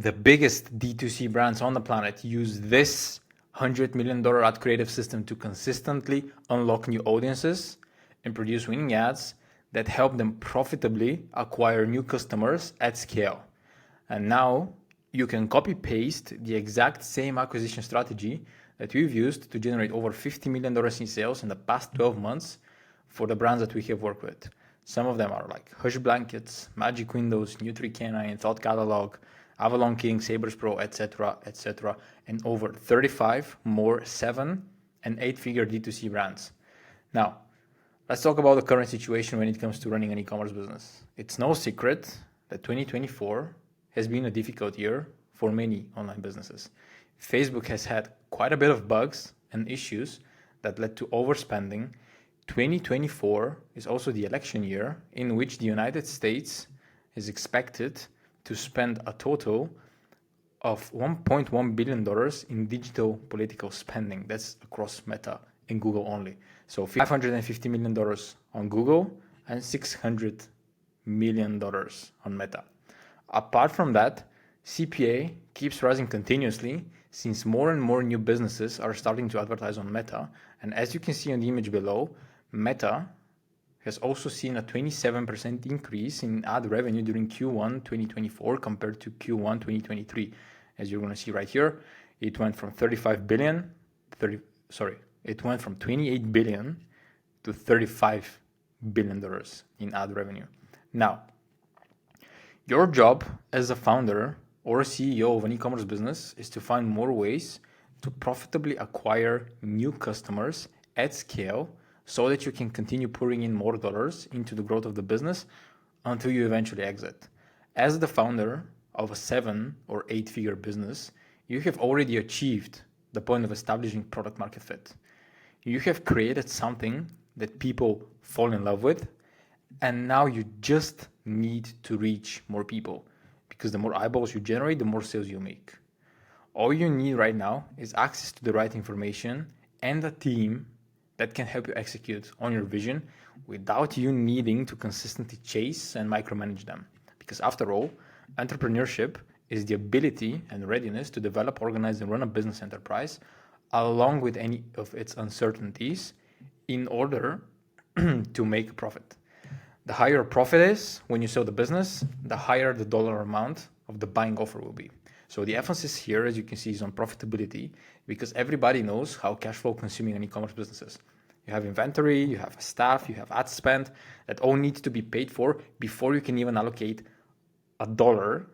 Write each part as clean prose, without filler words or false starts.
the biggest D2C brands on the planet use this $100 million ad creative system to consistently unlock new audiences and produce winning ads that help them profitably acquire new customers at scale. And now you can copy paste the exact same acquisition strategy that we've used to generate over $50 million in sales in the past 12 months for the brands that we have worked with. Some of them are like Hush Blankets, Magic Windows, Nutri-Canine, Thought Catalog, Avalon King, Sabres Pro, etc., etc., and over 35 more 7- and 8-figure D2C brands. Now, let's talk about the current situation when it comes to running an e-commerce business. It's no secret that 2024 has been a difficult year for many online businesses. Facebook has had quite a bit of bugs and issues that led to overspending. 2024 is also the election year in which the United States is expected to spend a total of $1.1 billion in digital political spending. That's across Meta and Google only. So $550 million on Google and $600 million on Meta. Apart from that, CPA keeps rising continuously since more and more new businesses are starting to advertise on Meta. And as you can see on the image below, Meta has also seen a 27% increase in ad revenue during Q1 2024 compared to Q1 2023. As you're going to see right here, it went from $28 billion to $35 billion in ad revenue. Now, your job as a founder or a CEO of an e-commerce business is to find more ways to profitably acquire new customers at scale so that you can continue pouring in more dollars into the growth of the business until you eventually exit. As the founder of a 7- or 8-figure business, you have already achieved the point of establishing product market fit. You have created something that people fall in love with, and now you just need to reach more people, because the more eyeballs you generate, the more sales you make. All you need right now is access to the right information and a team that can help you execute on your vision without you needing to consistently chase and micromanage them. Because after all, entrepreneurship is the ability and readiness to develop, organize, and run a business enterprise along with any of its uncertainties in order to make a profit. The higher profit is when you sell the business, the higher the dollar amount of the buying offer will be. So the emphasis here, as you can see, is on profitability, because everybody knows how cash flow consuming an e-commerce business is. You have inventory, you have staff, you have ad spend that all needs to be paid for before you can even allocate $1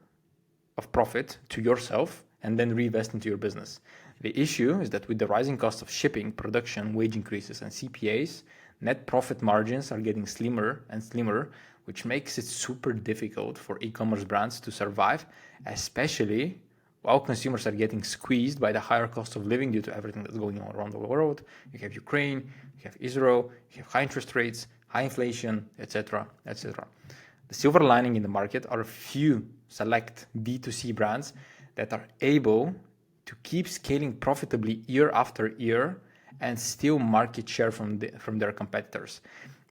of profit to yourself and then reinvest into your business. The issue is that with the rising cost of shipping, production, wage increases, and CPAs, net profit margins are getting slimmer and slimmer, which makes it super difficult for e-commerce brands to survive, especially while consumers are getting squeezed by the higher cost of living due to everything that's going on around the world. You have Ukraine, you have Israel, you have high interest rates, high inflation, etc., etc. The silver lining in the market are a few select D2C brands that are able to keep scaling profitably year after year and steal market share from their competitors.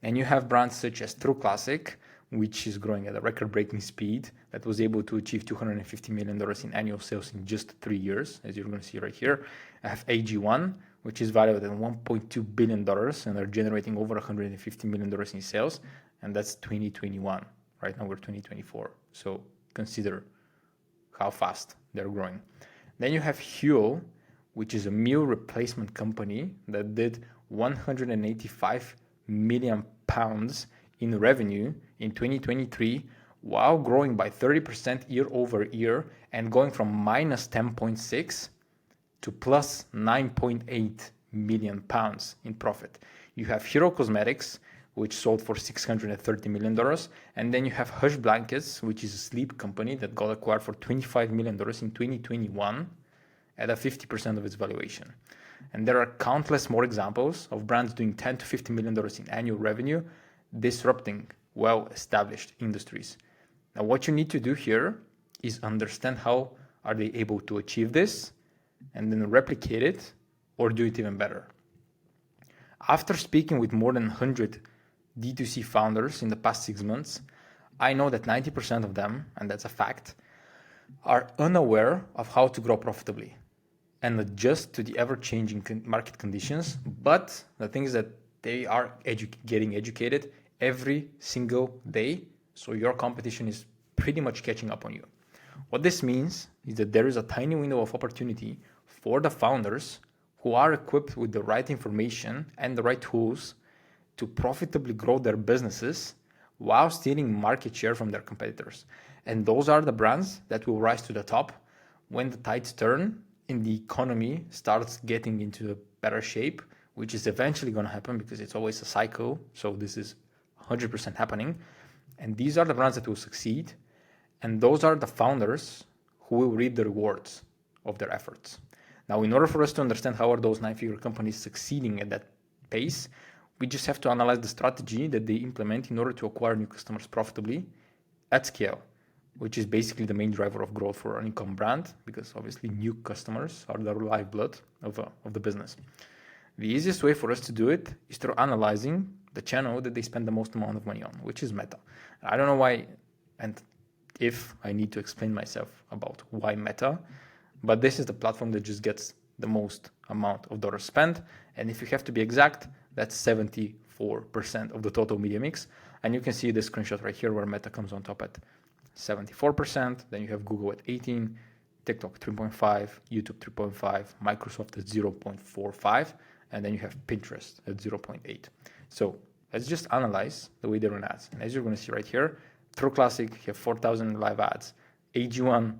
And you have brands such as True Classic, which is growing at a record-breaking speed, that was able to achieve $250 million in annual sales in just 3 years, as you're going to see right here. I have AG1, which is valued at $1.2 billion, and they're generating over $150 million in sales, and that's 2021. Right now we're 2024, so consider how fast they're growing. Then you have Huel, which is a meal replacement company that did 185 million pounds in revenue in 2023, while growing by 30% year over year and going from minus 10.6 to plus 9.8 million pounds in profit. You have Hero Cosmetics, which sold for $630 million. And then you have Hush Blankets, which is a sleep company that got acquired for $25 million in 2021 at a 50% of its valuation. And there are countless more examples of brands doing $10 to $50 million in annual revenue, disrupting well-established industries. Now, what you need to do here is understand how are they able to achieve this and then replicate it or do it even better. After speaking with more than 100 D2C founders in the past 6 months, I know that 90% of them, and that's a fact, are unaware of how to grow profitably and adjust to the ever-changing market conditions. But the thing is that they are getting educated every single day. So your competition is pretty much catching up on you. What this means is that there is a tiny window of opportunity for the founders who are equipped with the right information and the right tools to profitably grow their businesses while stealing market share from their competitors. And those are the brands that will rise to the top when the tides turn and the economy starts getting into a better shape, which is eventually going to happen because it's always a cycle. So this is 100% happening. And these are the brands that will succeed. And those are the founders who will reap the rewards of their efforts. Now, in order for us to understand how are those 9-figure companies succeeding at that pace, we just have to analyze the strategy that they implement in order to acquire new customers profitably at scale, which is basically the main driver of growth for an e-com brand, because obviously new customers are the lifeblood of the business. The easiest way for us to do it is through analyzing the channel that they spend the most amount of money on, which is Meta. I don't know why, and if I need to explain myself about why Meta, but this is the platform that just gets the most amount of dollars spent. And if you have to be exact, that's 74% of the total media mix. And you can see the screenshot right here where Meta comes on top at 74%. Then you have Google at 18%, TikTok 3.5%, YouTube 3.5%, Microsoft at 0.45%, and then you have Pinterest at 0.8%. So let's just analyze the way they run ads. And as you're going to see right here, True Classic, you have 4,000 live ads, AG1,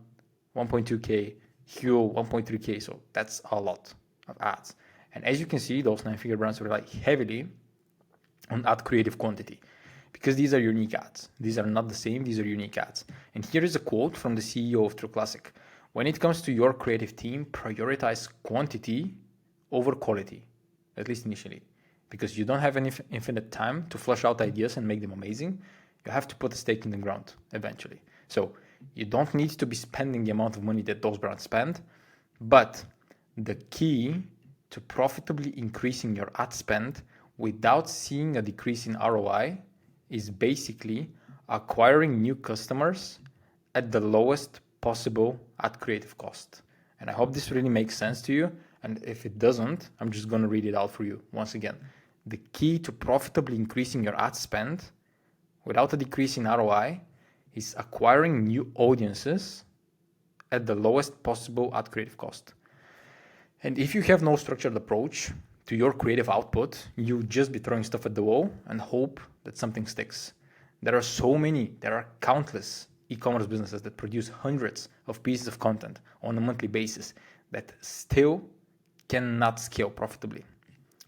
1.2K, Huel, 1.3K. So that's a lot of ads. And as you can see, those 9-figure brands rely heavily on ad creative quantity because these are unique ads. These are not the same. These are unique ads. And here is a quote from the CEO of True Classic. When it comes to your creative team, prioritize quantity over quality, at least initially, because you don't have any infinite time to flush out ideas and make them amazing. You have to put a stake in the ground eventually. So you don't need to be spending the amount of money that those brands spend, but the key to profitably increasing your ad spend without seeing a decrease in ROI is basically acquiring new customers at the lowest possible ad creative cost. And I hope this really makes sense to you. And if it doesn't, I'm just going to read it out for you once again. The key to profitably increasing your ad spend without a decrease in ROI is acquiring new audiences at the lowest possible ad creative cost. And if you have no structured approach to your creative output, you'll just be throwing stuff at the wall and hope that something sticks. There are countless e-commerce businesses that produce hundreds of pieces of content on a monthly basis that still cannot scale profitably.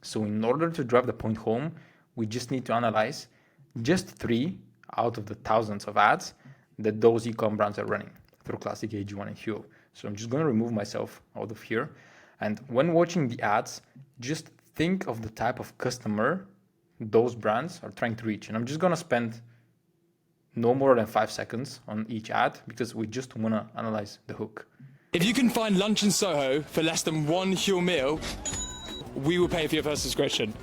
So in order to drive the point home, we just need to analyze just 3 out of the thousands of ads that those e-com brands are running through Classic, AG1, and Huel. So I'm just going to remove myself out of here. And when watching the ads, just think of the type of customer those brands are trying to reach. And I'm just going to spend no more than 5 seconds on each ad because we just want to analyze the hook. If you can find lunch in Soho for less than one Huel meal, we will pay for your first subscription.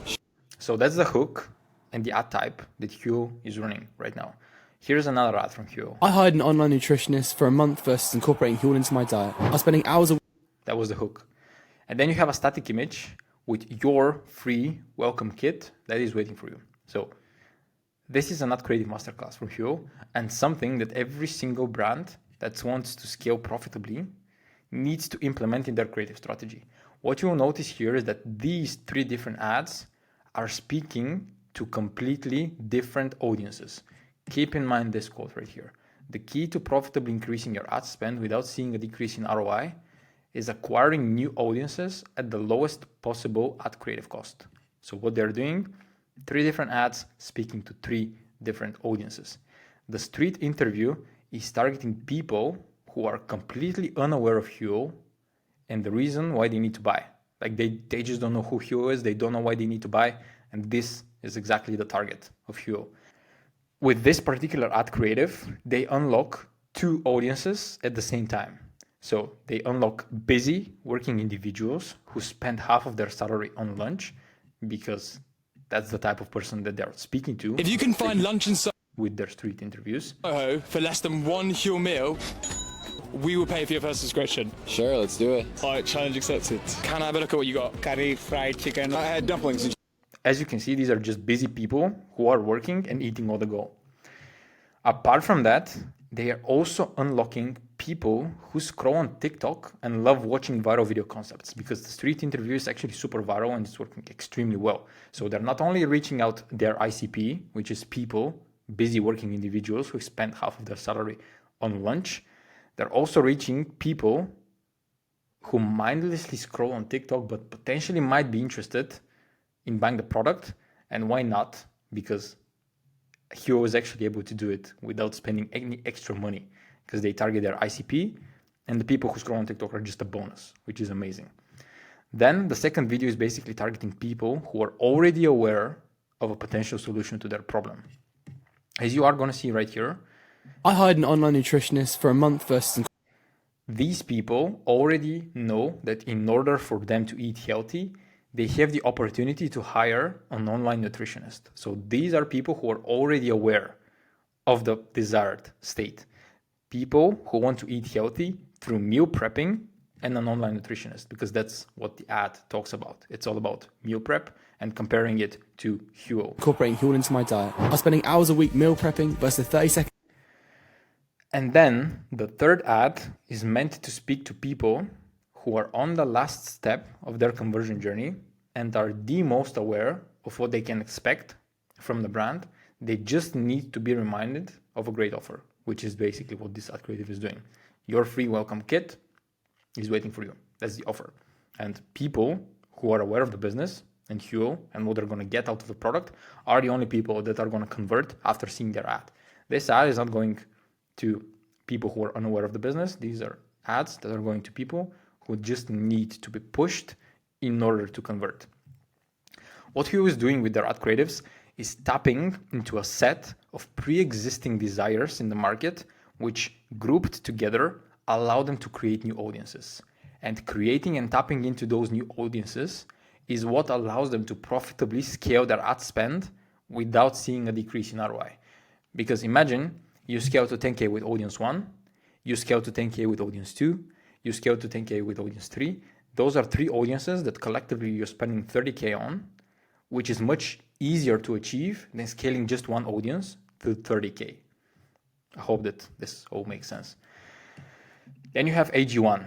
So that's the hook and the ad type that Huel is running right now. Here's another ad from Huel. I hired an online nutritionist for a month versus incorporating Huel into my diet. I was spending hours a week. That was the hook. And then you have a static image with your free welcome kit that is waiting for you. So this is an ad creative masterclass from Huel and something that every single brand that wants to scale profitably needs to implement in their creative strategy. What you will notice here is that these 3 different ads are speaking to completely different audiences. Keep in mind this quote right here. The key to profitably increasing your ad spend without seeing a decrease in ROI is acquiring new audiences at the lowest possible ad creative cost. So what they're doing, 3 different ads speaking to 3 different audiences. The street interview is targeting people who are completely unaware of Huel and the reason why they need to buy. Like they just don't know who Huel is, they don't know why they need to buy, and this is exactly the target of Huel. With this particular ad creative, they unlock 2 audiences at the same time. So they unlock busy working individuals who spend half of their salary on lunch because that's the type of person that they're speaking to. If you can find lunch in Soho with their street interviews for less than one Huel meal, we will pay for your first subscription. Sure, let's do it. All right, challenge accepted. Can I have a look at what you got? Curry, fried chicken. I had dumplings and As you can see, these are just busy people who are working and eating on the go. Apart from that, they are also unlocking people who scroll on TikTok and love watching viral video concepts, because the street interview is actually super viral and it's working extremely well. So they're not only reaching out their ICP, which is people, busy working individuals who spend half of their salary on lunch, they're also reaching people who mindlessly scroll on TikTok but potentially might be interested in buying the product. And why not? Because Hero is actually able to do it without spending any extra money, because they target their ICP, and the people who scroll on TikTok are just a bonus, which is amazing. Then the second video is basically targeting people who are already aware of a potential solution to their problem. As you are going to see right here, I hired an online nutritionist for a month versus these people already know that in order for them to eat healthy, they have the opportunity to hire an online nutritionist. So these are people who are already aware of the desired state. People who want to eat healthy through meal prepping and an online nutritionist, because that's what the ad talks about. It's all about meal prep and comparing it to Huel. incorporating Huel into my diet. I'm spending hours a week meal prepping versus 30 seconds. And then the third ad is meant to speak to people who are on the last step of their conversion journey and are the most aware of what they can expect from the brand. They just need to be reminded of a great offer, which is basically what this ad creative is doing. Your free welcome kit is waiting for you. That's the offer. And people who are aware of the business and Huel and what they're going to get out of the product are the only people that are going to convert after seeing their ad. This ad is not going to people who are unaware of the business. These are ads that are going to people who just need to be pushed in order to convert. What Huel is doing with their ad creatives is tapping into a set of pre-existing desires in the market, which grouped together allow them to create new audiences. And creating and tapping into those new audiences is what allows them to profitably scale their ad spend without seeing a decrease in ROI. Because imagine you scale to 10K with audience 1, you scale to 10K with audience 2, you scale to 10K with audience 3. Those are 3 audiences that collectively you're spending 30K on, which is much easier to achieve than scaling just one audience to 30K. I hope that this all makes sense. Then you have AG1.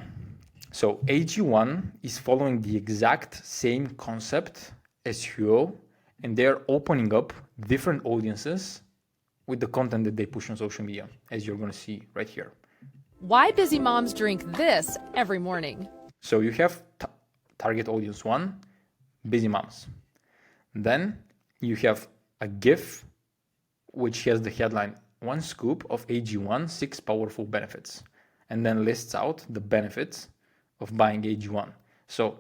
So AG1 is following the exact same concept as Huel, and they're opening up different audiences with the content that they push on social media, as you're going to see right here. Why busy moms drink this every morning? So you have target audience 1, busy moms. Then you have a GIF, which has the headline, 1 scoop of AG1, 6 powerful benefits, and then lists out the benefits of buying AG1. So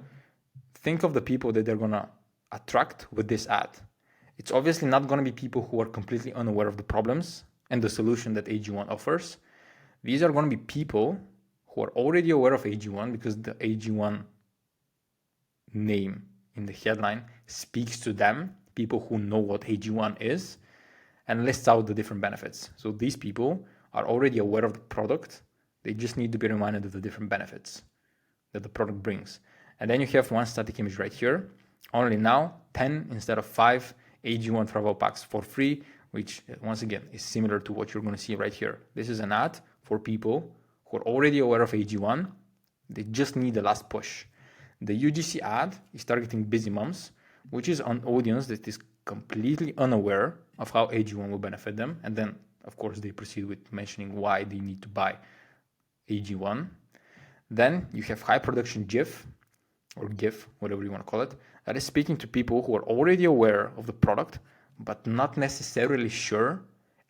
think of the people that they're going to attract with this ad. It's obviously not going to be people who are completely unaware of the problems and the solution that AG1 offers. These are going to be people who are already aware of AG1, because the AG1 name in the headline speaks to them, people who know what AG1 is, and lists out the different benefits. So these people are already aware of the product. They just need to be reminded of the different benefits that the product brings. And then you have one static image right here. Only now 10 instead of 5 AG1 travel packs for free, which once again is similar to what you're going to see right here. This is an ad for people who are already aware of AG1. They just need the last push. The UGC ad is targeting busy moms, which is an audience that is completely unaware of how AG1 will benefit them. And then, of course, they proceed with mentioning why they need to buy AG1. Then you have high production GIF, or GIF, whatever you want to call it, that is speaking to people who are already aware of the product, but not necessarily sure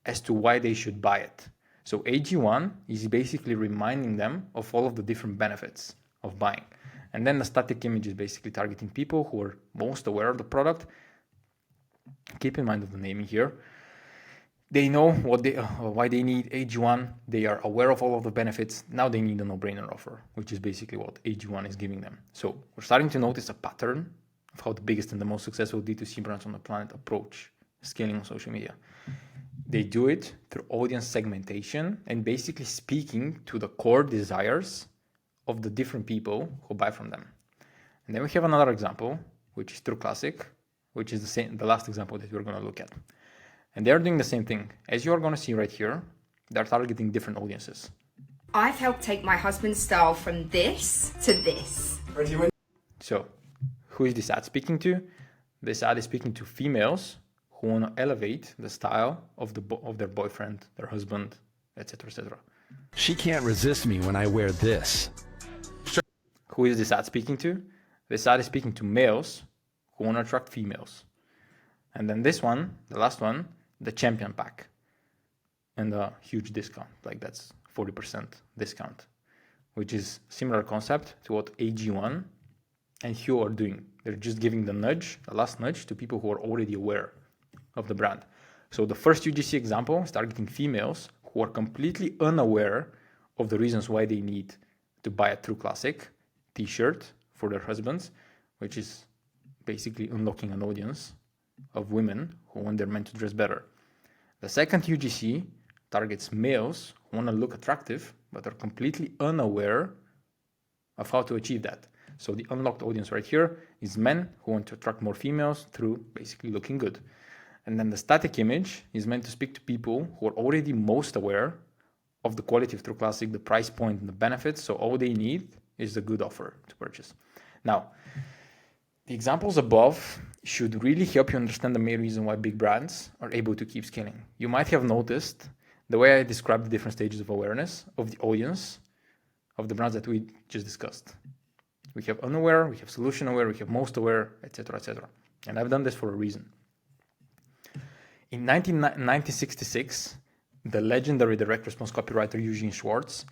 as to why they should buy it. So AG1 is basically reminding them of all of the different benefits of buying. And then the static image is basically targeting people who are most aware of the product. Keep in mind of the naming here. They know why they need AG1. They are aware of all of the benefits. Now they need a no-brainer offer, which is basically what AG1 is giving them. So we're starting to notice a pattern of how the biggest and the most successful D2C brands on the planet approach scaling on social media. They do it through audience segmentation and basically speaking to the core desires of the different people who buy from them. And then we have another example, which is True Classic, which is the last example that we're going to look at. And they're doing the same thing. As you're going to see right here, they're targeting different audiences. I've helped take my husband's style from this to this. So, who is this ad speaking to? This ad is speaking to females who want to elevate the style of their boyfriend, their husband, etc., etc. She can't resist me when I wear this. Who is this ad speaking to? This ad is speaking to males who want to attract females. And then this one, the last one, the champion pack. And a huge discount, like that's 40% discount, which is similar concept to what AG1 and Hue are doing. They're just giving the last nudge to people who are already aware of the brand. So the first UGC example is targeting females who are completely unaware of the reasons why they need to buy a True Classic t-shirt for their husbands, which is basically unlocking an audience of women who want their men to dress better. The second UGC targets males who want to look attractive but are completely unaware of how to achieve that. So the unlocked audience right here is men who want to attract more females through basically looking good. And then the static image is meant to speak to people who are already most aware of the quality of True Classic, the price point, and the benefits. So all they need is a good offer to purchase. Now, the examples above should really help you understand the main reason why big brands are able to keep scaling. You might have noticed the way I described the different stages of awareness of the audience of the brands that we just discussed. We have unaware, we have solution aware, we have most aware, etc., etc. And I've done this for a reason. In 1966, the legendary direct response copywriter Eugene Schwartz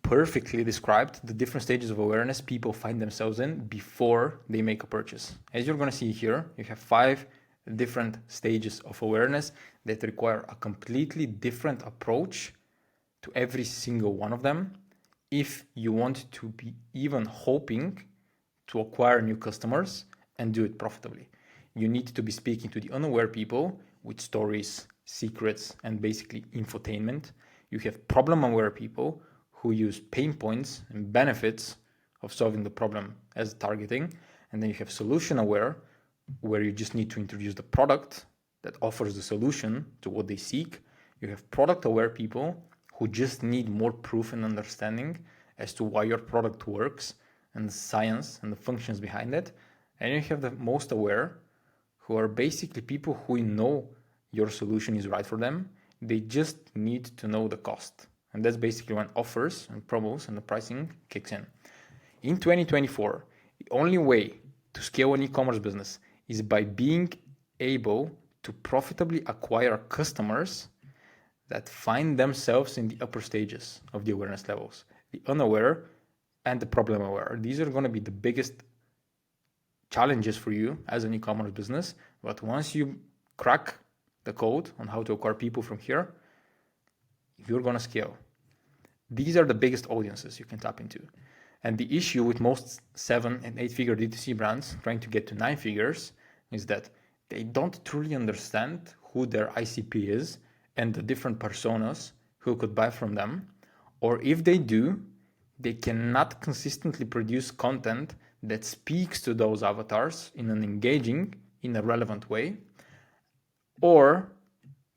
perfectly described the different stages of awareness people find themselves in before they make a purchase. As you're going to see here, you have 5 different stages of awareness that require a completely different approach to every single one of them if you want to be even hoping to acquire new customers and do it profitably. You need to be speaking to the unaware people with stories, secrets, and basically infotainment. You have problem-aware people who use pain points and benefits of solving the problem as targeting. And then you have solution-aware, where you just need to introduce the product that offers the solution to what they seek. You have product-aware people who just need more proof and understanding as to why your product works and the science and the functions behind it. And you have the most aware, who are basically people who know your solution is right for them. They just need to know the cost. And that's basically when offers and promos and the pricing kicks in. In 2024, the only way to scale an e-commerce business is by being able to profitably acquire customers that find themselves in the upper stages of the awareness levels, the unaware and the problem aware. These are going to be the biggest challenges for you as an e-commerce business. But once you crack the code on how to acquire people from here, you're going to scale. These are the biggest audiences you can tap into. And the issue with most 7 and 8 figure D2C brands trying to get to 9 figures is that they don't truly understand who their ICP is and the different personas who could buy from them. Or if they do, they cannot consistently produce content that speaks to those avatars in an engaging, in a relevant way. Or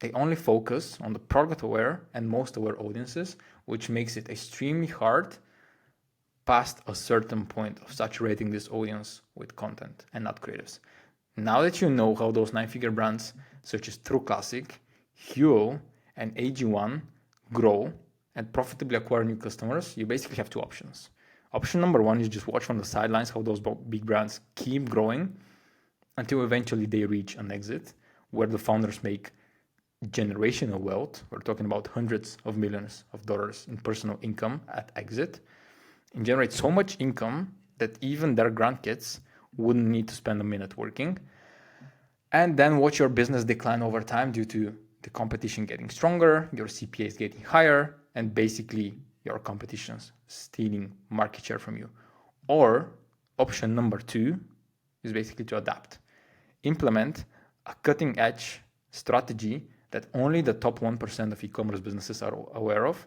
they only focus on the product aware and most aware audiences, which makes it extremely hard past a certain point of saturating this audience with content and not creatives. Now that you know how those 9-figure brands such as True Classic, Huel, and AG1 grow and profitably acquire new customers, you basically have 2 options. Option number 1 is just watch from the sidelines how those big brands keep growing until eventually they reach an exit where the founders make generational wealth. We're talking about hundreds of millions of dollars in personal income at exit, and generate so much income that even their grandkids wouldn't need to spend a minute working. And then watch your business decline over time due to the competition getting stronger, your CPAs getting higher, and basically your competition's stealing market share from you. Or option number 2 is basically to adapt. Implement a cutting edge strategy that only the top 1% of e-commerce businesses are aware of,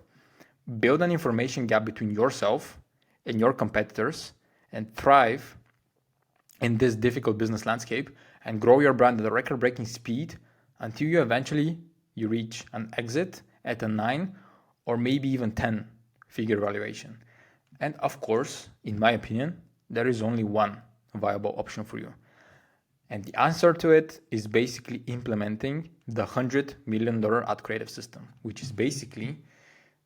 build an information gap between yourself and your competitors, and thrive in this difficult business landscape and grow your brand at a record-breaking speed until you eventually reach an exit at a 9 or maybe even 10 figure valuation. And of course, in my opinion, there is only one viable option for you. And the answer to it is basically implementing the $100 million ad creative system, which is basically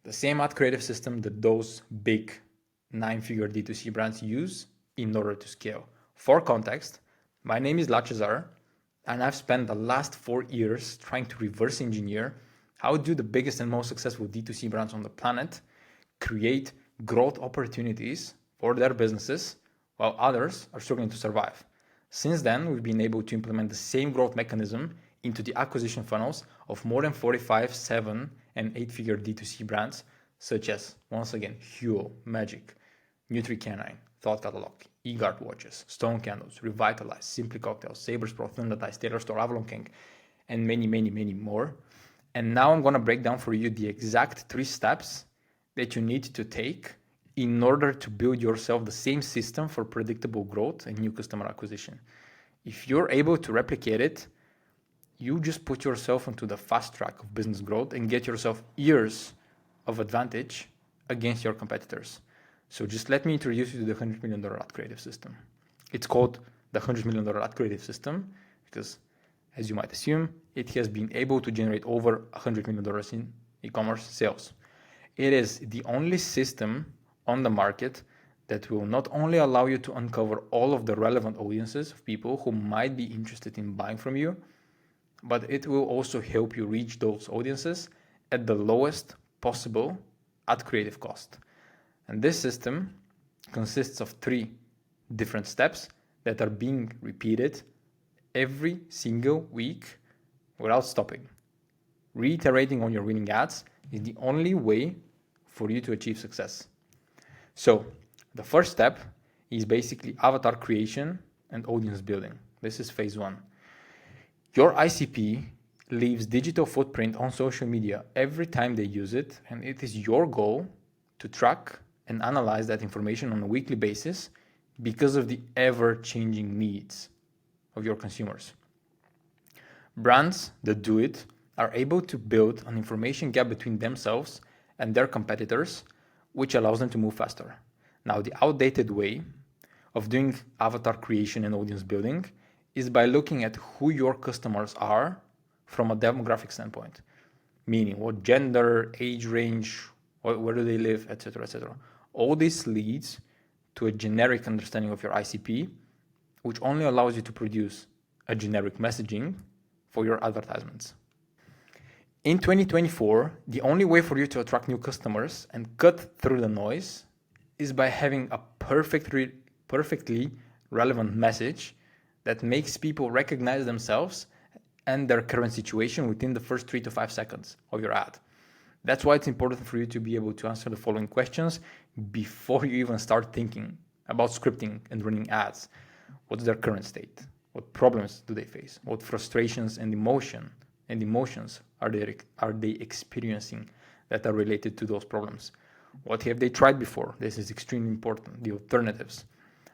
the same ad creative system that those big 9-figure D2C brands use in order to scale. For context, my name is Lachazar, and I've spent the last 4 years trying to reverse engineer how do the biggest and most successful D2C brands on the planet create growth opportunities for their businesses while others are struggling to survive. Since then, we've been able to implement the same growth mechanism into the acquisition funnels of more than 45, 7, and 8-figure D2C brands, such as, once again, Huel, Magic, NutriCanine, Thought Catalog, eGuard watches, Stone Candles, Revitalize, Simply Cocktails, Sabres Pro, Thunderdice, Taylor Store, Avalon King, and many, many, many more. And now I'm going to break down for you the exact 3 steps that you need to take in order to build yourself the same system for predictable growth and new customer acquisition. If you're able to replicate it, you just put yourself onto the fast track of business growth and get yourself years of advantage against your competitors. So just let me introduce you to the $100 million ad creative system. It's called the $100 million ad creative system because, as you might assume, it has been able to generate over $100 million in e-commerce sales. It is the only system on the market that will not only allow you to uncover all of the relevant audiences of people who might be interested in buying from you, but it will also help you reach those audiences at the lowest possible ad creative cost. And this system consists of 3 different steps that are being repeated every single week without stopping. Reiterating on your winning ads is the only way for you to achieve success. So the first step is basically avatar creation and audience building. This is phase 1. Your ICP leaves digital footprint on social media every time they use it, and it is your goal to track and analyze that information on a weekly basis because of the ever-changing needs of your consumers. Brands that do it are able to build an information gap between themselves and their competitors, which allows them to move faster. Now, the outdated way of doing avatar creation and audience building is by looking at who your customers are from a demographic standpoint, meaning what gender, age range, where do they live, etc., etc. All this leads to a generic understanding of your ICP, which only allows you to produce a generic messaging for your advertisements. In 2024, the only way for you to attract new customers and cut through the noise is by having a perfectly relevant message that makes people recognize themselves and their current situation within the first 3 to 5 seconds of your ad. That's why it's important for you to be able to answer the following questions before you even start thinking about scripting and running ads. What's their current state? What problems do they face? What frustrations and emotions are they experiencing that are related to those problems? What have they tried before? This is extremely important. The alternatives.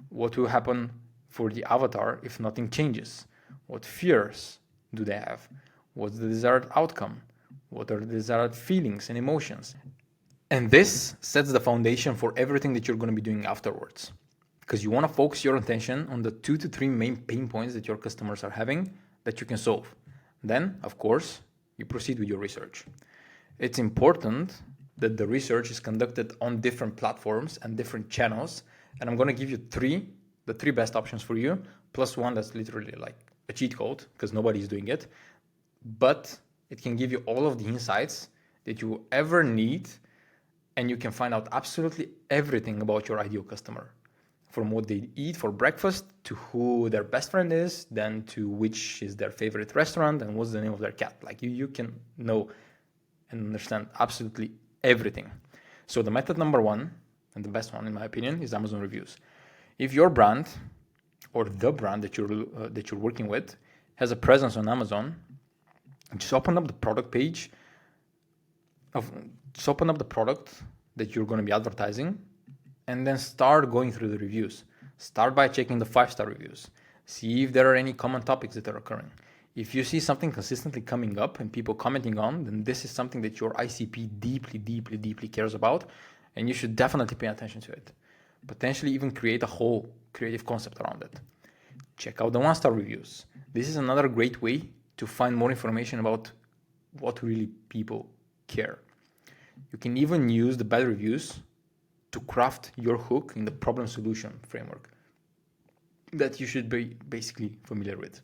What will happen for the avatar if nothing changes? What fears do they have? What's the desired outcome? What are the desired feelings and emotions? And this sets the foundation for everything that you're going to be doing afterwards. Because you want to focus your attention on the 2 to 3 main pain points that your customers are having that you can solve. Then, of course, you proceed with your research. It's important that the research is conducted on different platforms and different channels. And I'm going to give you the three best options for you, plus one that's literally like a cheat code because nobody's doing it. But it can give you all of the insights that you will ever need, and you can find out absolutely everything about your ideal customer. From what they eat for breakfast, to who their best friend is, then to which is their favorite restaurant and what's the name of their cat. Like you can know and understand absolutely everything. So the method number 1, and the best one in my opinion, is Amazon reviews. If your brand or the brand that you're working with has a presence on Amazon, Just open up the product page just open up the product that you're going to be advertising, and then start going through the reviews. Start by checking the 5-star reviews. See if there are any common topics that are occurring. If you see something consistently coming up and people commenting on, then this is something that your ICP deeply cares about, and you should definitely pay attention to it. Potentially even create a whole creative concept around it. Check out the 1-star reviews. This is another great way to find more information about what really people care. You can even use the bad reviews to craft your hook in the problem solution framework that you should be basically familiar with.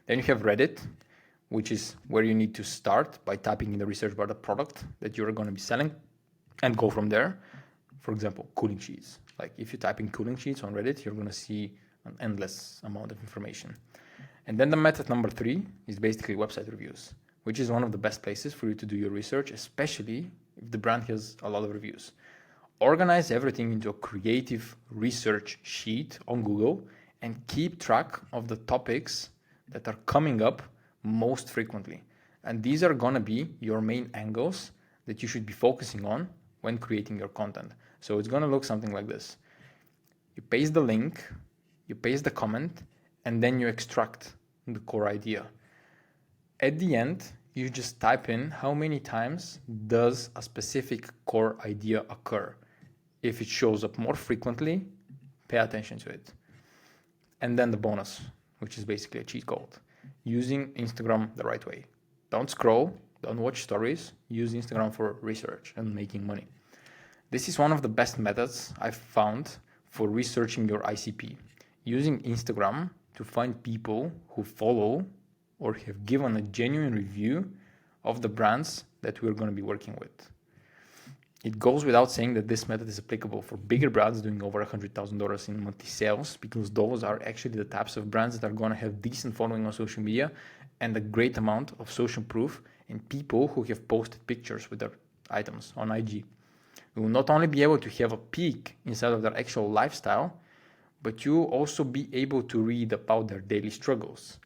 Then you have Reddit, which is where you need to start by typing in the research bar the product that you're going to be selling and go from there. For example, cooling sheets. Like if you type in cooling sheets on Reddit, you're going to see an endless amount of information. And then the method number 3 is basically website reviews, which is one of the best places for you to do your research, especially if the brand has a lot of reviews. Organize everything into a creative research sheet on Google and keep track of the topics that are coming up most frequently. And these are going to be your main angles that you should be focusing on when creating your content. So it's going to look something like this. You paste the link, you paste the comment, and then you extract the core idea. At the end, you just type in how many times does a specific core idea occur. If it shows up more frequently, pay attention to it. And then the bonus, which is basically a cheat code. Using Instagram the right way. Don't scroll, don't watch stories, use Instagram for research and making money. This is one of the best methods I've found for researching your ICP. Using Instagram to find people who follow or have given a genuine review of the brands that we're going to be working with. It goes without saying that this method is applicable for bigger brands doing over $100,000 in monthly sales, because those are actually the types of brands that are going to have decent following on social media and a great amount of social proof and people who have posted pictures with their items on IG. You will not only be able to have a peek inside of their actual lifestyle, but you will also be able to read about their daily struggles,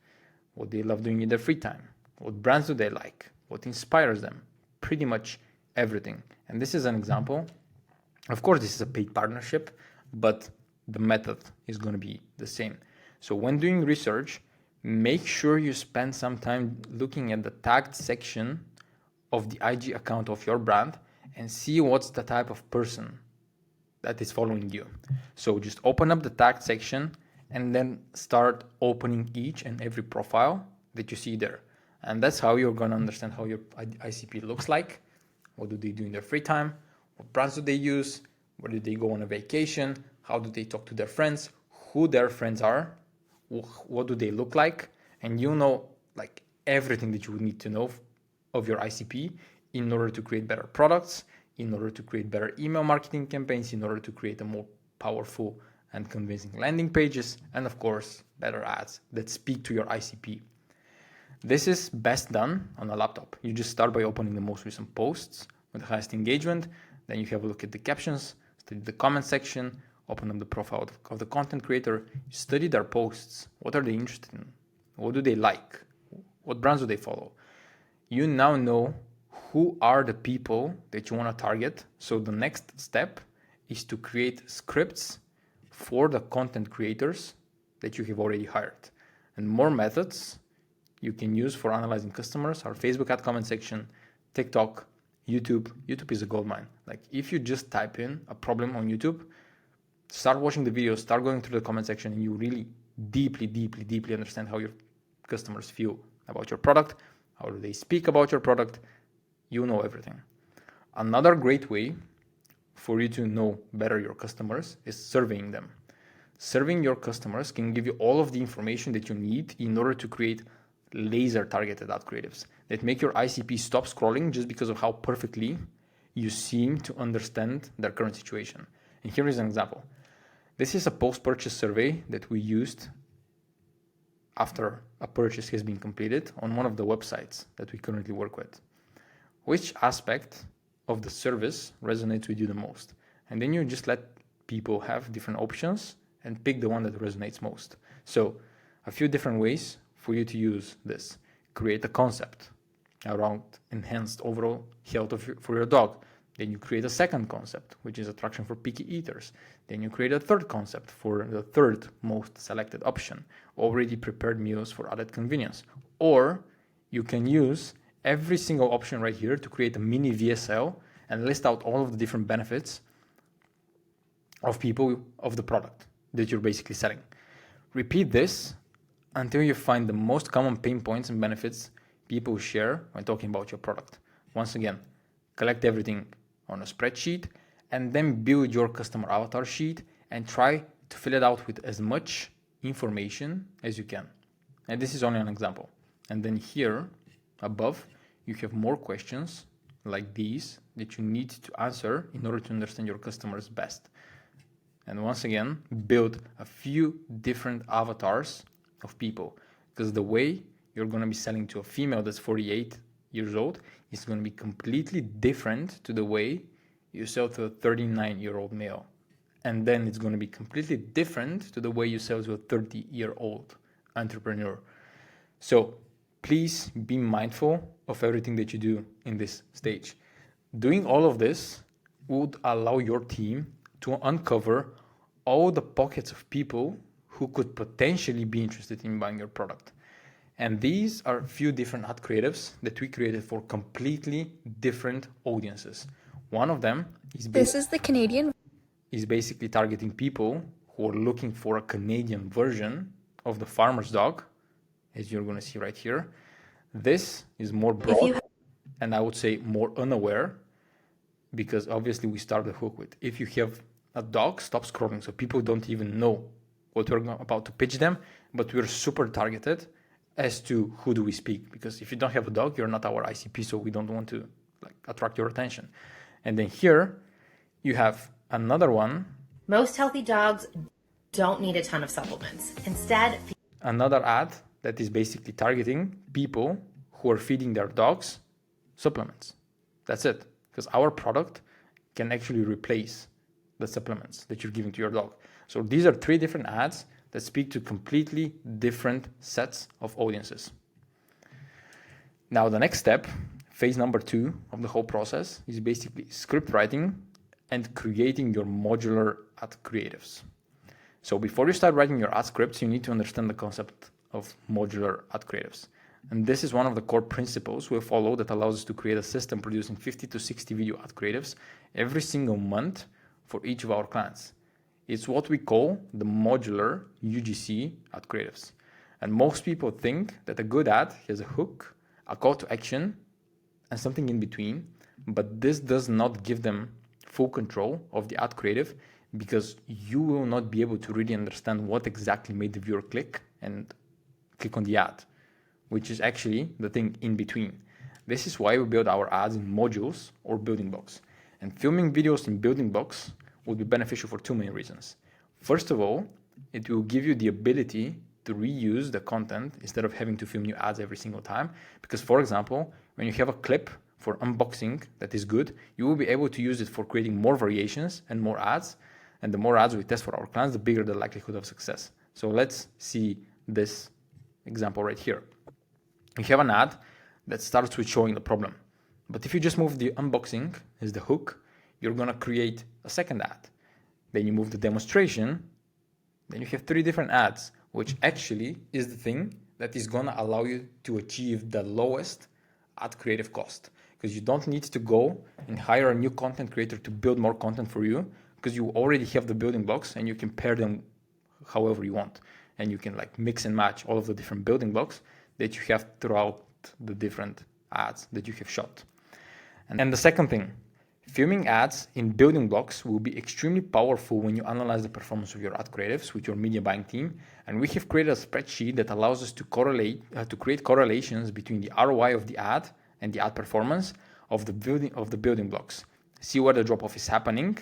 what they love doing in their free time, what brands do they like, what inspires them, pretty much everything. And this is an example. Of course, this is a paid partnership, but the method is going to be the same. So when doing research, make sure you spend some time looking at the tagged section of the IG account of your brand and see what's the type of person that is following you. So just open up the tagged section and then start opening each and every profile that you see there. And that's how you're going to understand how your ICP looks like. What do they do in their free time? What brands do they use? Where do they go on a vacation? How do they talk to their friends? Who their friends are? What do they look like? And you know like everything that you would need to know of your ICP in order to create better products, in order to create better email marketing campaigns, in order to create a more powerful and convincing landing pages, and of course, better ads that speak to your ICP. This is best done on a laptop. You just start by opening the most recent posts with the highest engagement. Then you have a look at the captions, study the comment section, open up the profile of the content creator, study their posts. What are they interested in? What do they like? What brands do they follow? You now know who are the people that you want to target. So the next step is to create scripts for the content creators that you have already hired. And more methods you can use for analyzing customers are Facebook ad comment section, TikTok, YouTube. YouTube is a goldmine. Like if you just type in a problem on YouTube, start watching the videos, start going through the comment section, and you really deeply understand how your customers feel about your product, how do they speak about your product. You know everything. Another great way for you to know better your customers is surveying them. Surveying your customers can give you all of the information that you need in order to create laser targeted ad creatives that make your ICP stop scrolling just because of how perfectly you seem to understand their current situation. And here is an example. This is a post-purchase survey that we used after a purchase has been completed on one of the websites that we currently work with. Which aspect of the service resonates with you the most? And then you just let people have different options and pick the one that resonates most. So a few different ways for you to use this. Create a concept. around enhanced overall health for your dog. Then you create a second concept, which is attraction for picky eaters. Then you create a third concept for the third most selected option, already prepared meals for added convenience. Or you can use every single option right here to create a mini VSL and list out all of the different benefits of people of the product that you're basically selling. Repeat this until you find the most common pain points and benefits people share when talking about your product. Once again, collect everything on a spreadsheet and then build your customer avatar sheet and try to fill it out with as much information as you can. And this is only an example. And then here above, you have more questions like these that you need to answer in order to understand your customers best. And once again, build a few different avatars of people, because the way you're going to be selling to a female that's 48 years old is going to be completely different to the way you sell to a 39-year-old male. And then it's going to be completely different to the way you sell to a 30-year-old entrepreneur. So please be mindful of everything that you do in this stage. Doing all of this would allow your team to uncover all the pockets of people who could potentially be interested in buying your product. And these are a few different ad creatives that we created for completely different audiences. One of them is basically targeting people who are looking for a Canadian version of the farmer's dog, as you're going to see right here. This is more broad and I would say more unaware, because obviously we start the hook with, if you have a dog, stop scrolling. So people don't even know what we're about to pitch them, but we're super targeted as to who do we speak, because if you don't have a dog, you're not our ICP, so we don't want to attract your attention. And then here you have another one. Most healthy dogs don't need a ton of supplements. Instead, another ad that is basically targeting people who are feeding their dogs supplements. That's it, because our product can actually replace the supplements that you're giving to your dog. So these are 3 different ads that speak to completely different sets of audiences. Now the next step, phase number 2 of the whole process, is basically script writing and creating your modular ad creatives. So before you start writing your ad scripts, you need to understand the concept of modular ad creatives. And this is one of the core principles we follow that allows us to create a system producing 50 to 60 video ad creatives every single month for each of our clients. It's what we call the modular UGC ad creatives. And most people think that a good ad has a hook, a call to action, and something in between, but this does not give them full control of the ad creative, because you will not be able to really understand what exactly made the viewer click and click on the ad, which is actually the thing in between. This is why we build our ads in modules or building blocks. And filming videos in building blocks will be beneficial for 2 main reasons. First of all, it will give you the ability to reuse the content instead of having to film new ads every single time. Because, for example, when you have a clip for unboxing that is good, you will be able to use it for creating more variations and more ads. And the more ads we test for our clients, the bigger the likelihood of success. So let's see this example right here. You have an ad that starts with showing the problem. But if you just move the unboxing as the hook, you're going to create a second ad. Then you move the demonstration. Then you have 3 different ads, which actually is the thing that is going to allow you to achieve the lowest ad creative cost. Because you don't need to go and hire a new content creator to build more content for you, because you already have the building blocks and you can pair them however you want. And you can mix and match all of the different building blocks that you have throughout the different ads that you have shot. And the second thing, filming ads in building blocks will be extremely powerful when you analyze the performance of your ad creatives with your media buying team. And we have created a spreadsheet that allows us to create correlations between the ROI of the ad and the ad performance of the building blocks. See where the drop-off is happening,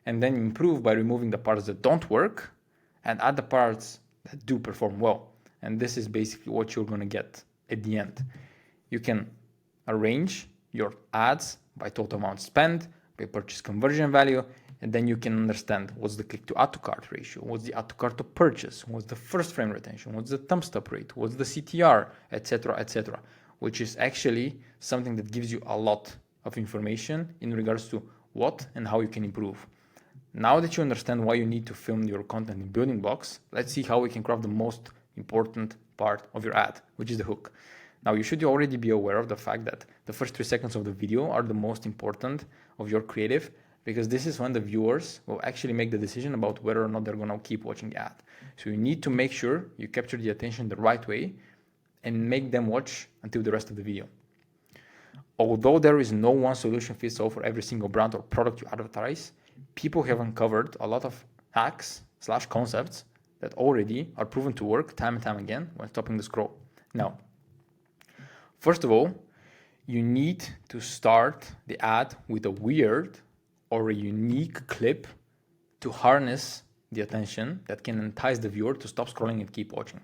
and then improve by removing the parts that don't work and add the parts that do perform well. And this is basically what you're going to get at the end. You can arrange your ads by total amount spent, by purchase conversion value, and then you can understand what's the click to add to cart ratio, what's the add to cart to purchase, what's the first frame retention, what's the thumbs up rate, what's the CTR, etc., etc. which is actually something that gives you a lot of information in regards to what and how you can improve. Now that you understand why you need to film your content in building blocks, let's see how we can craft the most important part of your ad, which is the hook. Now, you should already be aware of the fact that the first 3 seconds of the video are the most important of your creative, because this is when the viewers will actually make the decision about whether or not they're going to keep watching the ad. So you need to make sure you capture the attention the right way and make them watch until the rest of the video. Although there is no one solution fits all for every single brand or product you advertise, people have uncovered a lot of hacks/concepts that already are proven to work time and time again when stopping the scroll. Now, first of all, you need to start the ad with a weird or a unique clip to harness the attention that can entice the viewer to stop scrolling and keep watching,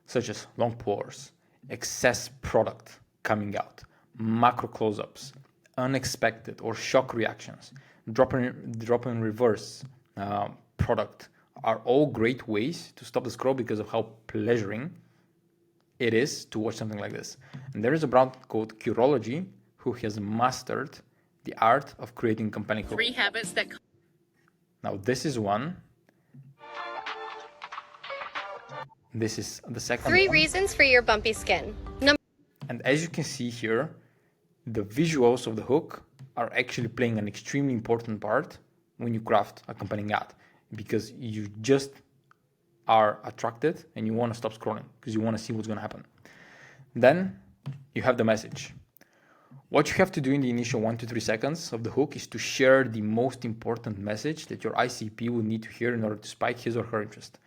such as long pause, excess product coming out, macro close-ups, unexpected or shock reactions, drop in reverse product are all great ways to stop the scroll because of how pleasuring it is to watch something like this. And there is a brand called Curology who has mastered the art of creating compelling hooks. 3 habits that... Now this is one. This is the second 3 one. reasons for your bumpy skin. And as you can see here, the visuals of the hook are actually playing an extremely important part when you craft a compelling ad, because you just are attracted and you want to stop scrolling because you want to see what's going to happen. Then you have the message. What you have to do in the initial 1 to 3 seconds of the hook is to share the most important message that your ICP will need to hear in order to spike his or her interest.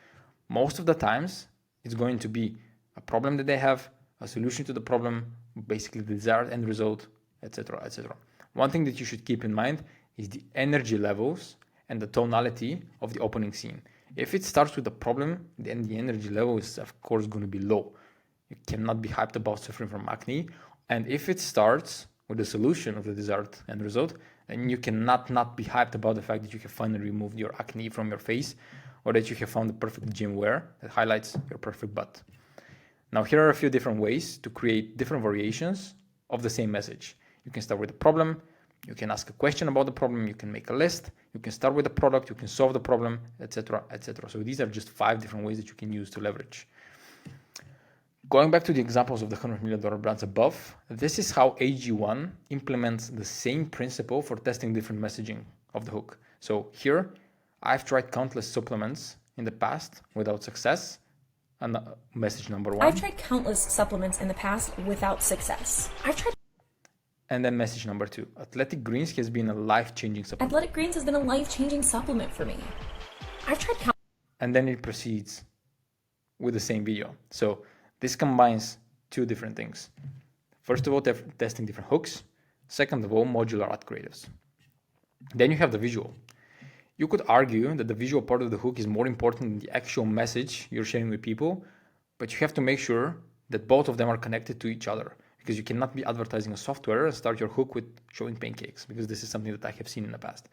Most of the times, it's going to be a problem that they have, a solution to the problem, basically the desired end result, etc., etc. One thing that you should keep in mind is the energy levels and the tonality of the opening scene. If it starts with a problem, then the energy level is of course going to be low. You cannot be hyped about suffering from acne. And if it starts with the solution of the desired end result, then you cannot not be hyped about the fact that you have finally removed your acne from your face, or that you have found the perfect gym wear that highlights your perfect butt. Now, here are a few different ways to create different variations of the same message. You can start with a problem, you can ask a question about the problem, you can make a list, you can start with a product, you can solve the problem, etc., etc. So these are just 5 different ways that you can use to leverage. Going back to the examples of the $100 million brands above, this is how AG1 implements the same principle for testing different messaging of the hook. So here, I've tried countless supplements in the past without success. And message number 1. I've tried countless supplements in the past without success. And then message number 2. Athletic Greens has been a life-changing supplement. Athletic Greens has been a life-changing supplement for me. I've tried And then it proceeds with the same video. So this combines 2 different things. First of all, testing different hooks. Second of all, modular ad creatives. Then you have the visual. You could argue that the visual part of the hook is more important than the actual message you're sharing with people, but you have to make sure that both of them are connected to each other, because you cannot be advertising a software and start your hook with showing pancakes, because this is something that I have seen in the past.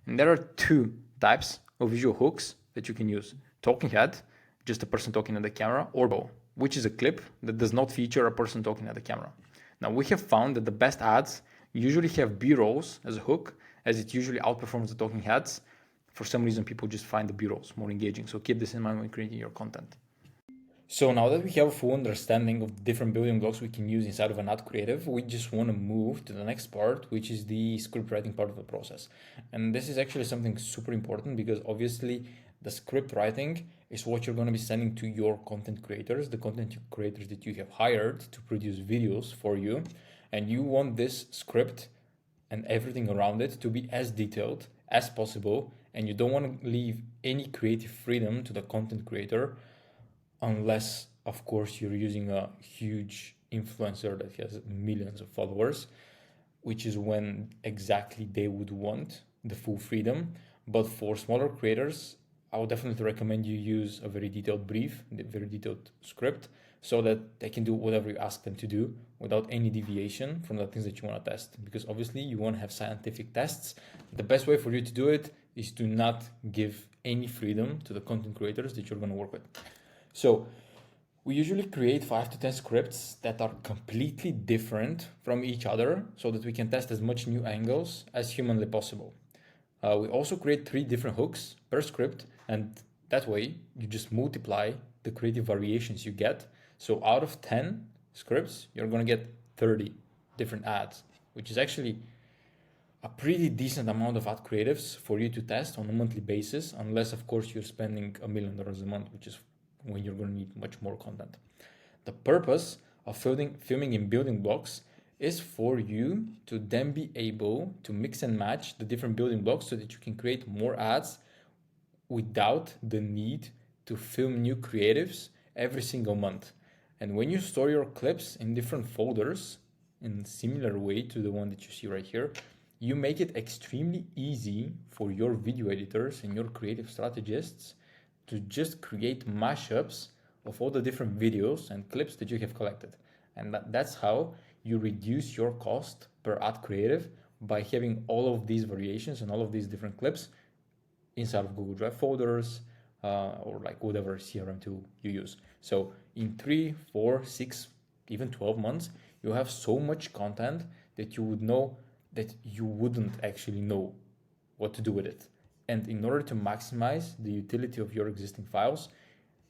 And there are 2 types of visual hooks that you can use. Talking head, just a person talking at the camera, or bow, which is a clip that does not feature a person talking at the camera. Now, we have found that the best ads usually have B-rolls as a hook, as it usually outperforms the talking heads. For some reason, people just find the B-rolls more engaging. So keep this in mind when creating your content. So now that we have a full understanding of the different building blocks we can use inside of an ad creative, we just want to move to the next part, which is the script writing part of the process. And this is actually something super important, because obviously the script writing is what you're going to be sending to your content creators, the content creators that you have hired to produce videos for you. And you want this script and everything around it to be as detailed as possible. And you don't want to leave any creative freedom to the content creator, unless, of course, you're using a huge influencer that has millions of followers, which is when exactly they would want the full freedom. But for smaller creators, I would definitely recommend you use a very detailed brief, a very detailed script, so that they can do whatever you ask them to do without any deviation from the things that you want to test. Because obviously you want to have scientific tests. The best way for you to do it is to not give any freedom to the content creators that you're going to work with. So We usually create 5 to 10 scripts that are completely different from each other so that we can test as much new angles as humanly possible. We also create 3 different hooks per script, and that way you just multiply the creative variations you get. So out of 10 scripts, you're going to get 30 different ads, which is actually a pretty decent amount of ad creatives for you to test on a monthly basis, unless of course you're spending $1 million a month, which is when you're going to need much more content. The purpose of filming in building blocks is for you to then be able to mix and match the different building blocks so that you can create more ads without the need to film new creatives every single month. And when you store your clips in different folders in a similar way to the one that you see right here, you make it extremely easy for your video editors and your creative strategists to just create mashups of all the different videos and clips that you have collected. And that's how you reduce your cost per ad creative, by having all of these variations and all of these different clips inside of Google Drive folders or like whatever CRM tool you use. So in 3, 4, 6, even 12 months, you have so much content that you would know that you wouldn't actually know what to do with it. And in order to maximize the utility of your existing files,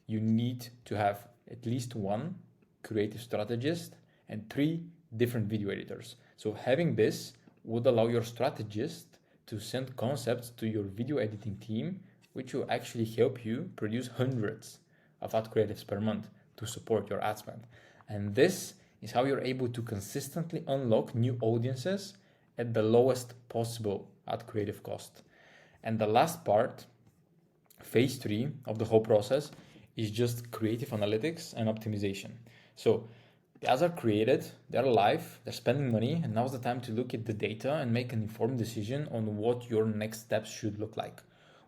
you need to have at least 1 creative strategist and 3 different video editors. So having this would allow your strategist to send concepts to your video editing team, which will actually help you produce hundreds of ad creatives per month to support your ad spend. And this is how you're able to consistently unlock new audiences at the lowest possible ad creative cost. And the last part, phase 3 of the whole process, is just creative analytics and optimization. So the ads are created, they're live, they're spending money, and now's the time to look at the data and make an informed decision on what your next steps should look like.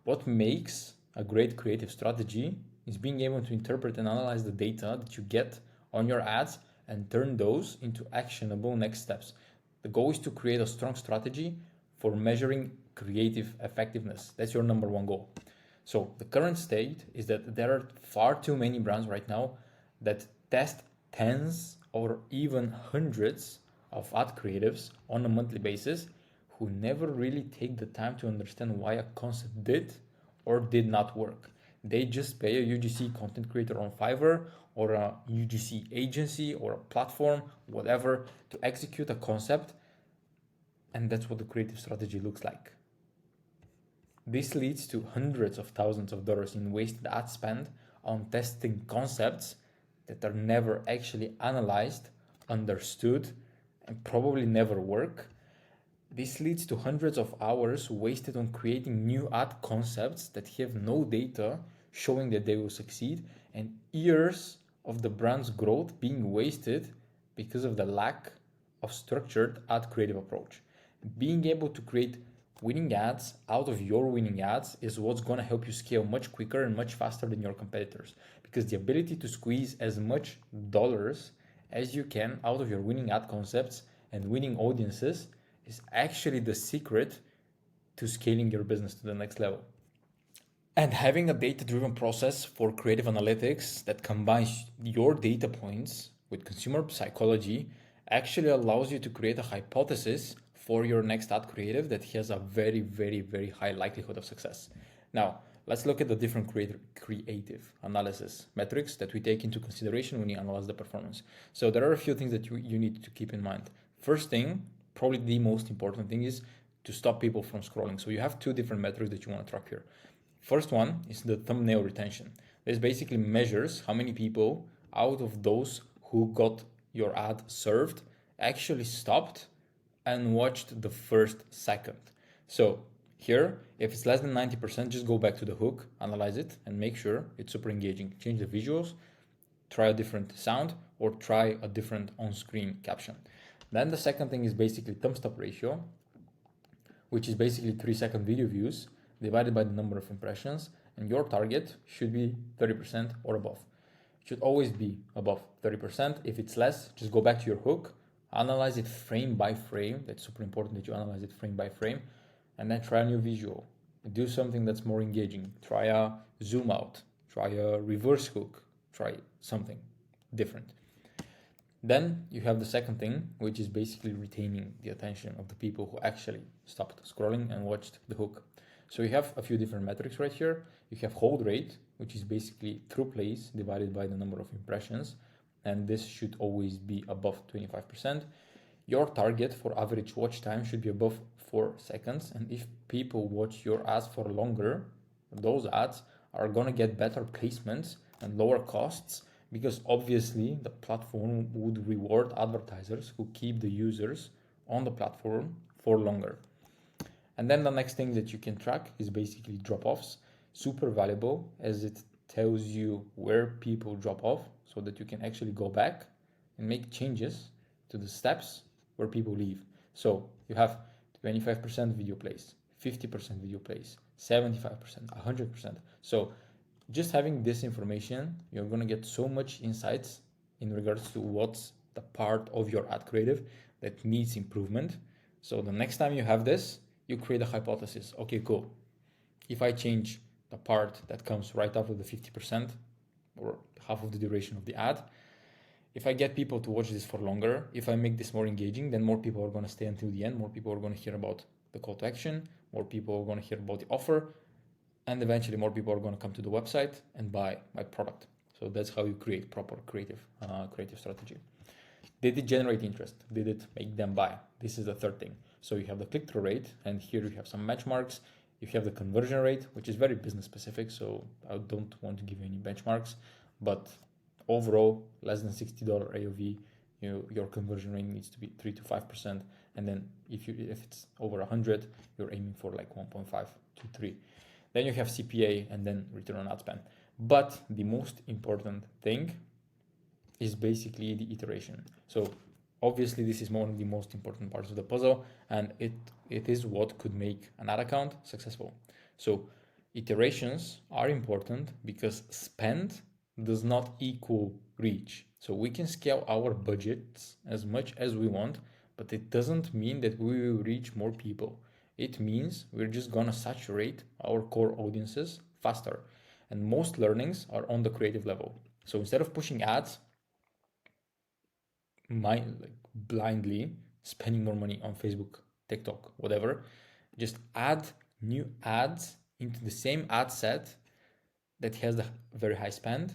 What makes a great creative strategy is being able to interpret and analyze the data that you get on your ads and turn those into actionable next steps. The goal is to create a strong strategy for measuring creative effectiveness. That's your number 1 goal. So the current state is that there are far too many brands right now that test tens or even hundreds of ad creatives on a monthly basis, who never really take the time to understand why a concept did or did not work. They just pay a UGC content creator on Fiverr or a UGC agency or a platform, whatever, to execute a concept. And that's what the creative strategy looks like. This leads to hundreds of thousands of dollars in wasted ad spend on testing concepts that are never actually analyzed, understood, and probably never work. This leads to hundreds of hours wasted on creating new ad concepts that have no data showing that they will succeed, and years of the brand's growth being wasted because of the lack of structured ad creative approach. Being able to create winning ads out of your winning ads is what's going to help you scale much quicker and much faster than your competitors, because the ability to squeeze as much dollars as you can out of your winning ad concepts and winning audiences is actually the secret to scaling your business to the next level. And having a data-driven process for creative analytics that combines your data points with consumer psychology actually allows you to create a hypothesis for your next ad creative that has a very, very, very high likelihood of success. Now, let's look at the different creative analysis metrics that we take into consideration when you analyze the performance. So there are a few things that you need to keep in mind. First thing, probably the most important thing, is to stop people from scrolling. So you have 2 different metrics that you want to track here. First one is the thumbnail retention. This basically measures how many people out of those who got your ad served actually stopped and watched the first second. So here, if it's less than 90%, just go back to the hook, analyze it, and make sure it's super engaging. Change the visuals, try a different sound, or try a different on-screen caption. Then the second thing is basically thumbs up ratio, which is basically 3-second video views divided by the number of impressions, and your target should be 30% or above. It should always be above 30%. If it's less, just go back to your hook, analyze it frame by frame. That's super important that you analyze it frame by frame, and then try a new visual. Do something that's more engaging. Try a zoom out, try a reverse hook, try something. different. Then you have the second thing, which is basically retaining the attention of the people who actually stopped scrolling and watched the hook. So you have a few different metrics right here. You have hold rate, which is basically through plays divided by the number of impressions. And this should always be above 25%. Your target for average watch time should be above 4 seconds. And if people watch your ads for longer, those ads are gonna get better placements and lower costs, because obviously the platform would reward advertisers who keep the users on the platform for longer. And then the next thing that you can track is basically drop-offs. Super valuable, as it tells you where people drop off so that you can actually go back and make changes to the steps where people leave. So you have 25% video plays, 50% video plays, 75%, 100%. So just having this information, you're going to get so much insights in regards to what's the part of your ad creative that needs improvement. So the next time you have this, you create a hypothesis. Okay, cool. If I change the part that comes right after the 50% or half of the duration of the ad, if I get people to watch this for longer, if I make this more engaging, then more people are going to stay until the end. More people are going to hear about the call to action. More people are going to hear about the offer. And eventually more people are going to come to the website and buy my product. So that's how you create proper creative strategy. Did it generate interest? Did it make them buy? This is the third thing. So you have the click-through rate, and here you have some benchmarks. You have the conversion rate, which is very business specific, so I don't want to give you any benchmarks. But overall, less than $60 AOV, your conversion rate needs to be 3 to 5%. And then if it's over 100, you're aiming for like 1.5 to 3. Then you have CPA and then return on ad spend. But the most important thing is basically the iteration. So obviously this is one of the most important parts of the puzzle, and it is what could make an ad account successful. So iterations are important because spend does not equal reach. So we can scale our budgets as much as we want, but it doesn't mean that we will reach more people. It means we're just gonna saturate our core audiences faster. And most learnings are on the creative level. So instead of pushing ads blindly, spending more money on Facebook, TikTok, whatever, just add new ads into the same ad set that has the very high spend,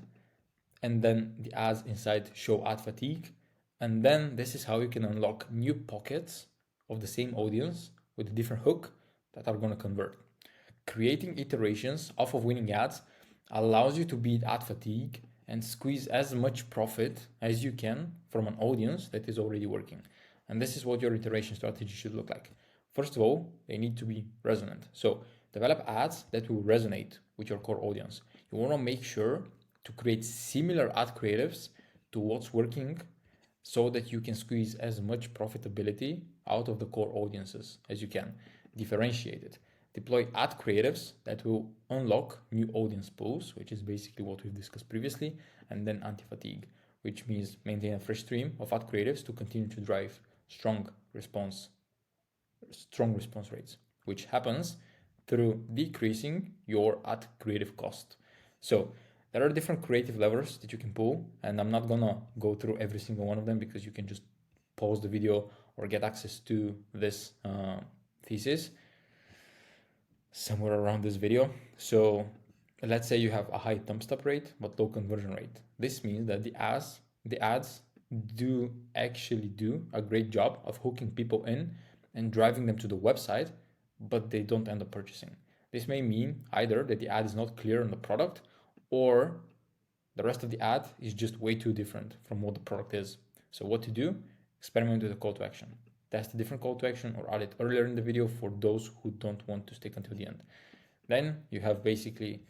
and then the ads inside show ad fatigue. And then this is how you can unlock new pockets of the same audience with a different hook that are going to convert. Creating iterations off of winning ads allows you to beat ad fatigue and squeeze as much profit as you can from an audience that is already working. And this is what your iteration strategy should look like. First of all, they need to be resonant. So develop ads that will resonate with your core audience. You want to make sure to create similar ad creatives to what's working so that you can squeeze as much profitability out of the core audiences as you can. Differentiate it. Deploy ad creatives that will unlock new audience pools, which is basically what we've discussed previously, and then anti-fatigue, which means maintain a fresh stream of ad creatives to continue to drive strong response rates, which happens through decreasing your ad creative cost. So there are different creative levers that you can pull, and I'm not gonna go through every single one of them because you can just pause the video or get access to this thesis somewhere around this video. So let's say you have a high thumbs up rate but low conversion rate. This means that the ads do actually do a great job of hooking people in and driving them to the website, but they don't end up purchasing. This may mean either that the ad is not clear on the product, or the rest of the ad is just way too different from what the product is. So what to do? Experiment with a call to action. Test a different call to action or add it earlier in the video for those who don't want to stick until the end. Then you have basically,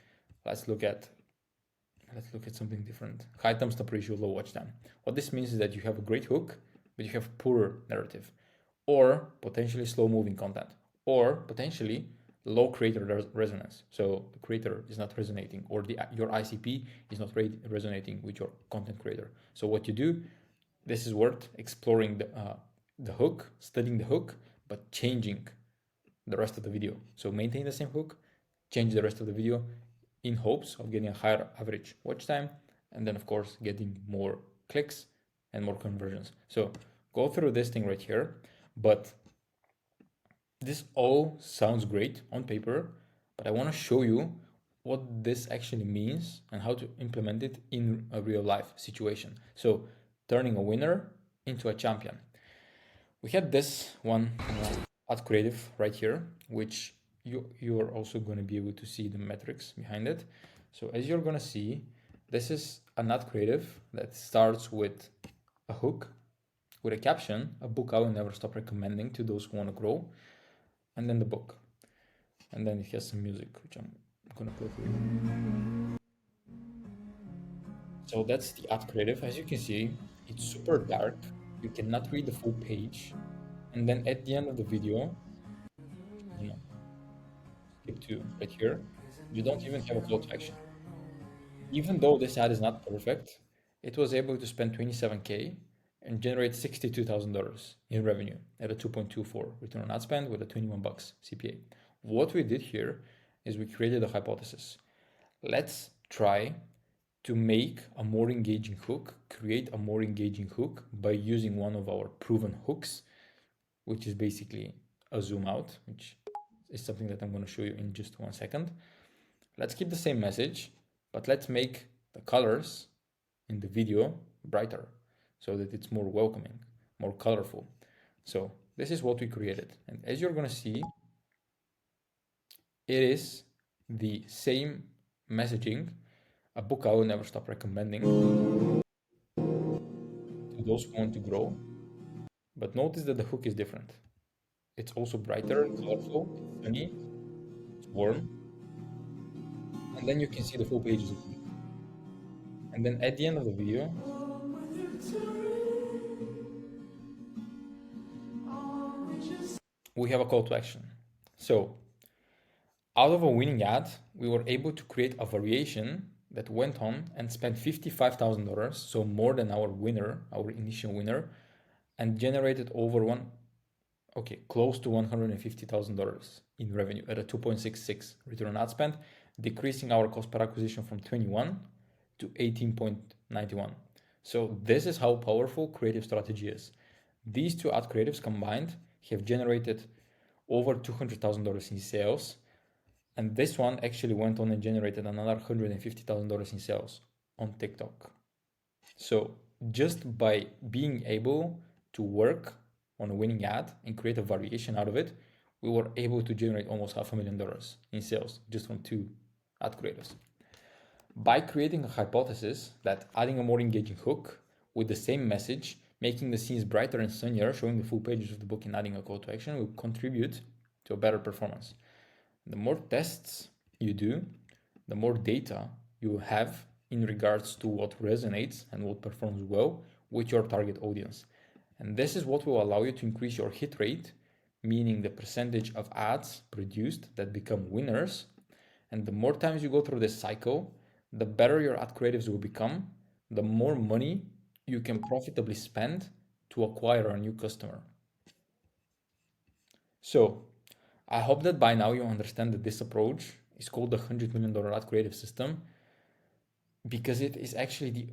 let's look at something different. High thumbs up ratio, low watch time. What this means is that you have a great hook, but you have poor narrative, or potentially slow moving content, or potentially low creator resonance. So the creator is not resonating, or your ICP is not resonating with your content creator. So what you do, this is worth exploring the hook, studying the hook, but changing the rest of the video. So maintain the same hook, change the rest of the video in hopes of getting a higher average watch time, and then of course getting more clicks and more conversions. So go through this thing right here, but this all sounds great on paper, but I want to show you what this actually means and how to implement it in a real life situation. So turning a winner into a champion. We had this one ad creative right here, which you're also going to be able to see the metrics behind it. So as you're going to see, this is an ad creative that starts with a hook, with a caption, a book I will never stop recommending to those who want to grow, and then the book. And then it has some music, which I'm going to play for you. So that's the ad creative. As you can see, it's super dark. You cannot read the full page. And then at the end of the video, skip to right here, you don't even have a call to action. Even though this ad is not perfect, it was able to spend 27K and generate $62,000 in revenue at a 2.24 return on ad spend with a 21 bucks CPA. What we did here is we created a hypothesis. Let's try to make a more engaging hook, create a more engaging hook by using one of our proven hooks, which is basically a zoom out, which is something that I'm going to show you in just 1 second. Let's keep the same message, but let's make the colors in the video brighter so that it's more welcoming, more colorful. So this is what we created. And as you're going to see, it is the same messaging, a book I will never stop recommending to those who want to grow. But notice that the hook is different. It's also brighter, colorful, it's sunny, it's warm. And then you can see the full pages of it. And then at the end of the video, we have a call to action. So out of a winning ad, we were able to create a variation that went on and spent $55,000, so more than our winner, our initial winner, and generated close to $150,000 in revenue at a 2.66 return on ad spend, decreasing our cost per acquisition from 21 to 18.91. So this is how powerful creative strategy is. These two ad creatives combined have generated over $200,000 in sales. And this one actually went on and generated another $150,000 in sales on TikTok. So just by being able to work on a winning ad and create a variation out of it, we were able to generate almost $500,000 in sales just from 2 ad creatives. By creating a hypothesis that adding a more engaging hook with the same message, making the scenes brighter and sunnier, showing the full pages of the book and adding a call to action will contribute to a better performance. The more tests you do, the more data you have in regards to what resonates and what performs well with your target audience. And this is what will allow you to increase your hit rate, meaning the percentage of ads produced that become winners. And the more times you go through this cycle, the better your ad creatives will become, the more money you can profitably spend to acquire a new customer. So I hope that by now you understand that this approach is called the $100 million ad creative system, because it is actually the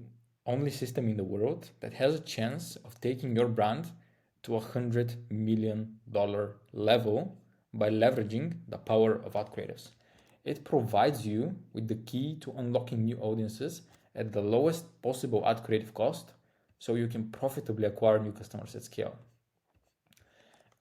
only system in the world that has a chance of taking your brand to $100 million level by leveraging the power of ad creatives. It provides you with the key to unlocking new audiences at the lowest possible ad creative cost, so you can profitably acquire new customers at scale.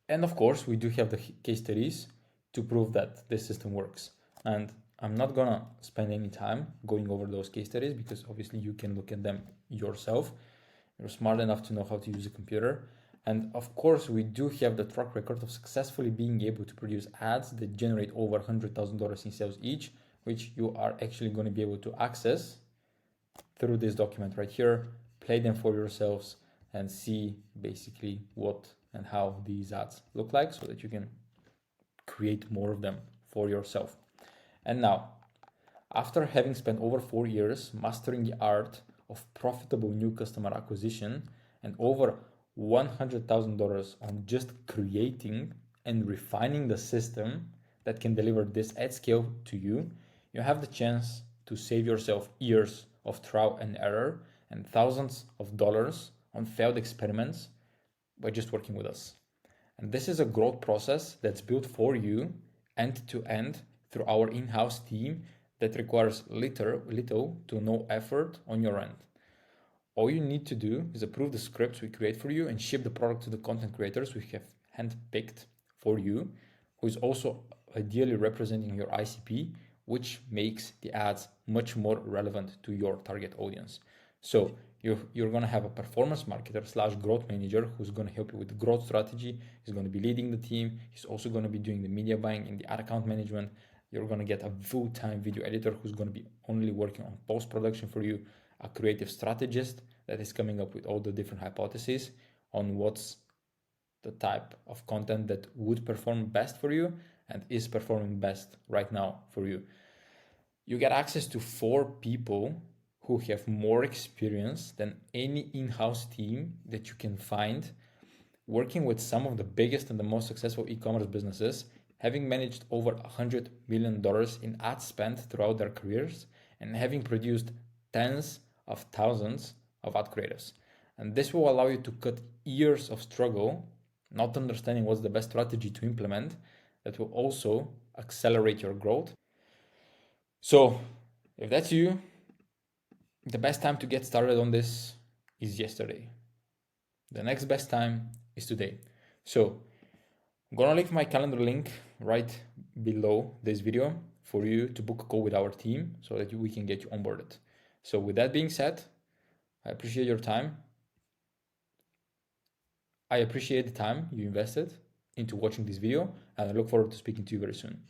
And of course, we do have the case studies to prove that this system works. And I'm not gonna spend any time going over those case studies because obviously you can look at them yourself. You're smart enough to know how to use a computer. And of course, we do have the track record of successfully being able to produce ads that generate over $100,000 in sales each, which you are actually going to be able to access through this document right here, play them for yourselves and see basically what and how these ads look like so that you can create more of them for yourself. And now, after having spent over 4 years mastering the art of profitable new customer acquisition and over $100,000 on just creating and refining the system that can deliver this at scale to you, you have the chance to save yourself years of trial and error and thousands of dollars on failed experiments by just working with us. And this is a growth process that's built for you end to end through our in-house team that requires little to no effort on your end. All you need to do is approve the scripts we create for you and ship the product to the content creators we have handpicked for you, who is also ideally representing your ICP, which makes the ads much more relevant to your target audience. So you're going to have a performance marketer / growth manager who's going to help you with the growth strategy. He's going to be leading the team. He's also going to be doing the media buying and the ad account management. You're going to get a full-time video editor who's going to be only working on post-production for you, a creative strategist that is coming up with all the different hypotheses on what's the type of content that would perform best for you and is performing best right now for you. You get access to 4 people who have more experience than any in-house team that you can find, working with some of the biggest and the most successful e-commerce businesses, having managed over $100 million in ad spend throughout their careers, and having produced tens of thousands of ad creatives. And this will allow you to cut years of struggle, not understanding what's the best strategy to implement, that will also accelerate your growth. So if that's you, the best time to get started on this is yesterday. The next best time is today. So I'm gonna leave my calendar link right below this video for you to book a call with our team so that we can get you onboarded. So with that being said, I appreciate your time. I appreciate the time you invested into watching this video, and I look forward to speaking to you very soon.